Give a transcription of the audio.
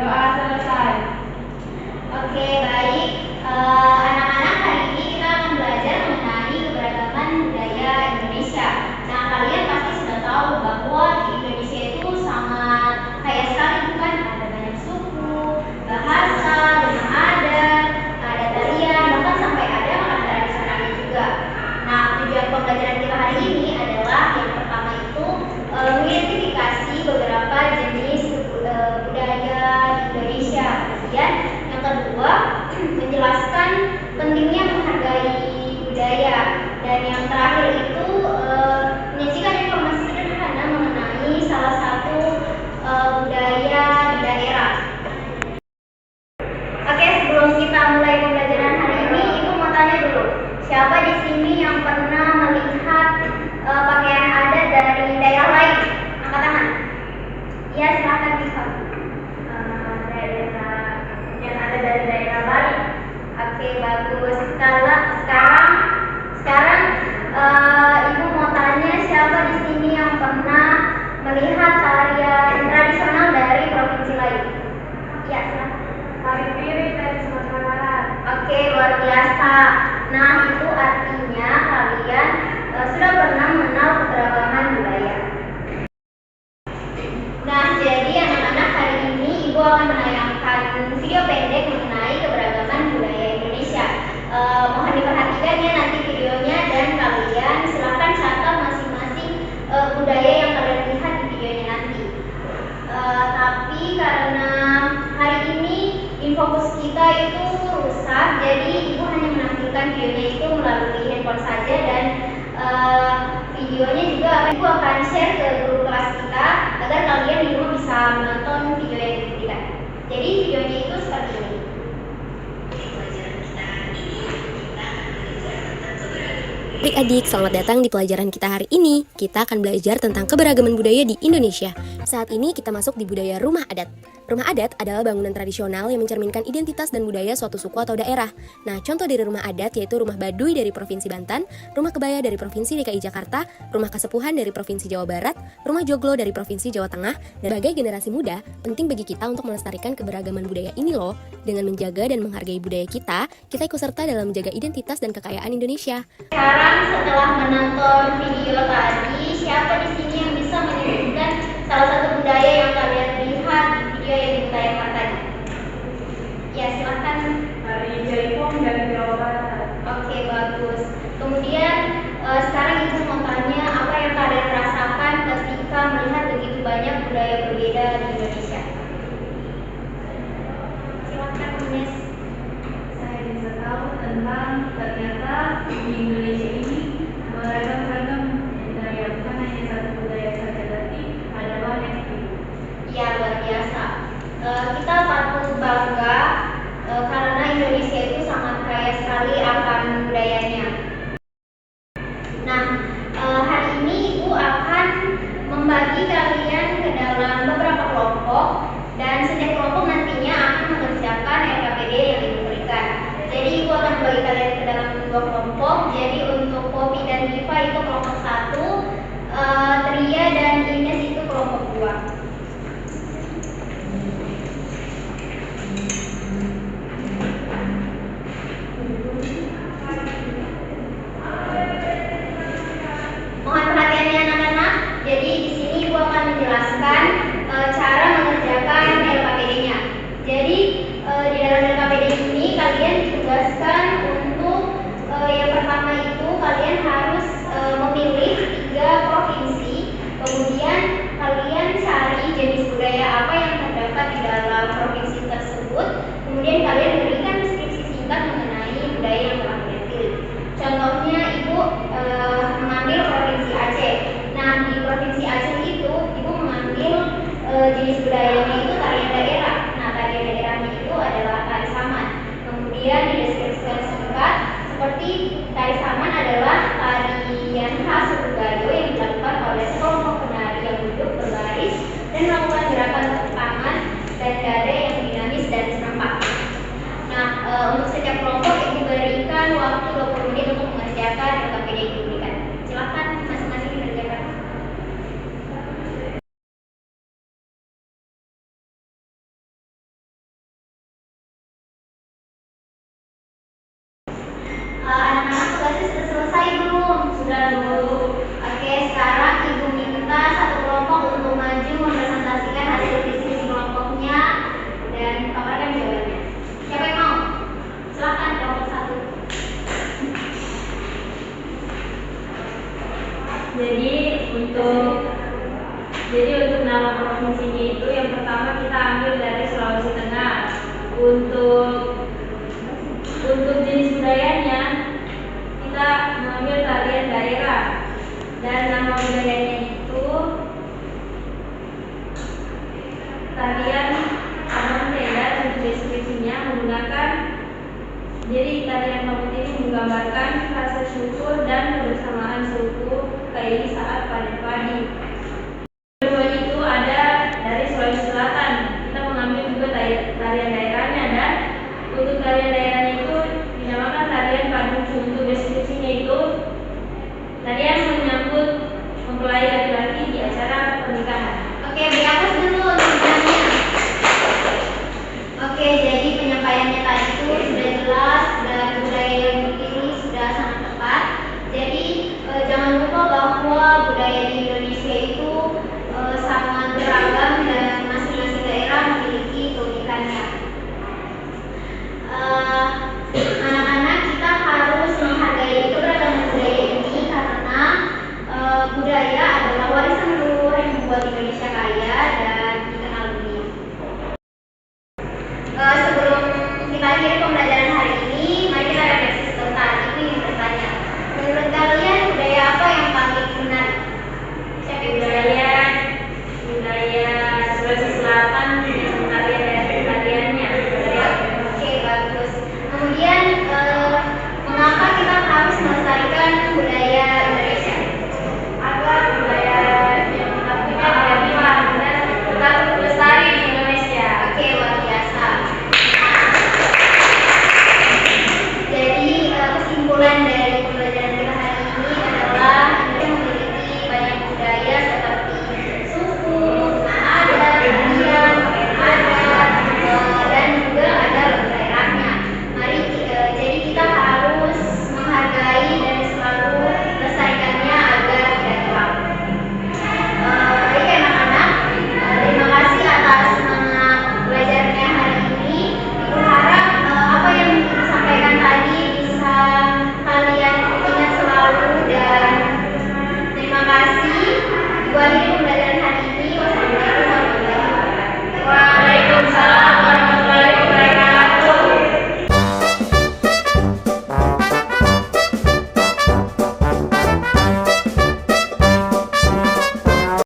Doa selesai. Oke, baik. Anak-anak, hari ini kita akan belajar mengenai keberagaman budaya Indonesia. Nah, kalian pasti sudah tahu bahwa di Indonesia itu sangat kaya sekali, bukan? Ada banyak suku, bahasa, rumah adat, ada tarian, bahkan sampai ada makanan tradisionalnya juga. Nah, tujuan pembelajaran kita hari ini adalah yang pertama itu mengidentifikasi beberapa jenis budaya Indonesia. Kemudian yang kedua, menjelaskan pentingnya menghargai budaya, dan yang terakhir itu menyajikan informasi sederhana mengenai salah satu budaya di daerah. Oke, sebelum kita mulai pembelajaran hari ini, Ibu mau tanya dulu, siapa di sini yang pernah melihat pakaian adat dari daerah lain? Angkat tangan. Ya, silakan bisa. Yang ada dari daerah Bali. Oke, bagus. Sekarang Ibu mau tanya, siapa di sini yang pernah melihat tarian tradisional dari provinsi lain? Ya, silakan. Tari piring dari Sumatera Barat. Oke, luar biasa. Nah, itu artinya kalian sudah pernah mengenal keberagaman budaya. Nah, jadi anak-anak, hari ini Ibu akan menayangkan video pendek mengenai keberagaman budaya Indonesia. Mohon diperhatikan ya nanti videonya, dan kalian silahkan catat masing-masing budaya yang kalian lihat di videonya nanti. Tapi karena hari ini infokus kita itu rusak, jadi Ibu hanya menampilkan videonya itu melalui handphone saja, dan videonya juga Ibu akan share ke guru kelas kita agar kalian di rumah bisa menonton video yang diberikan. Jadi videonya itu seperti ini. Adik-adik, selamat datang di pelajaran kita hari ini. Kita akan belajar tentang keberagaman budaya di Indonesia. Saat ini kita masuk di budaya rumah adat. Rumah adat adalah bangunan tradisional yang mencerminkan identitas dan budaya suatu suku atau daerah. Nah, contoh dari rumah adat yaitu rumah Baduy dari Provinsi Banten, rumah Kebaya dari Provinsi DKI Jakarta, rumah Kasepuhan dari Provinsi Jawa Barat, rumah Joglo dari Provinsi Jawa Tengah. Dan sebagai generasi muda, penting bagi kita untuk melestarikan keberagaman budaya ini loh. Dengan menjaga dan menghargai budaya kita ikut serta dalam menjaga identitas dan kekayaan Indonesia. Sekarang setelah menonton video tadi, siapa di sini yang bisa menyebutkan salah satu budaya yang kalian lihat di video yang ditayangkan tadi? Ya, silakan. Tari Jaipong dari Jawa Barat. Oke, bagus. Kemudian sekarang Ibu mau tanya, apa yang kalian rasakan ketika melihat begitu banyak budaya berbeda di Indonesia? Silakan, Ines. Saya bisa tahu tentang ternyata di Indonesia ini beragam-ragam budaya, bukan hanya satu budaya saja, berarti ada banyak. Ya, luar biasa. Kita patut bangga karena Indonesia itu sangat kaya sekali akan budayanya. Nah, hari ini Ibu akan membagi kalian ke dalam beberapa kelompok, dan setiap kelompok nantinya akan mengerjakan LKPD yang Ibu berikan. Jadi Ibu akan membagi kalian ke dalam dua kelompok. Jadi untuk Poppy dan Diva itu kelompok 1, Tria dan Ines itu kelompok 2. Mohon perhatiannya anak-anak. Jadi di sini Ibu akan menjelaskan cara mengerjakan LKPD-nya. Jadi di dalam LKPD ini kalian ditugaskan untuk yang pertama itu kalian harus memilih 3 provinsi. Kemudian kalian cari jenis budaya apa yang terdapat di dalam provinsi tersebut. Kemudian kalian berikan deskripsi singkat mengenai budaya yang Anak-anak tugasnya sudah selesai belum? Sudah, Bu. Oke, sekarang Ibu minta satu kelompok untuk maju mempresentasikan hasil diskusi kelompoknya dan paparkan jawabannya. Siapa yang mau? Silakan kelompok satu. Jadi untuk nama provinsinya itu yang pertama kita ambil dari Sulawesi Tengah. Untuk jenis budayanya kita mengambil tarian daerah dan nama budayanya itu tarian Abang Tenda. Untuk deskripsinya menggunakan, jadi tarian Pamut ini menggambarkan rasa syukur dan kebersamaan suku Kaili saat panen padi.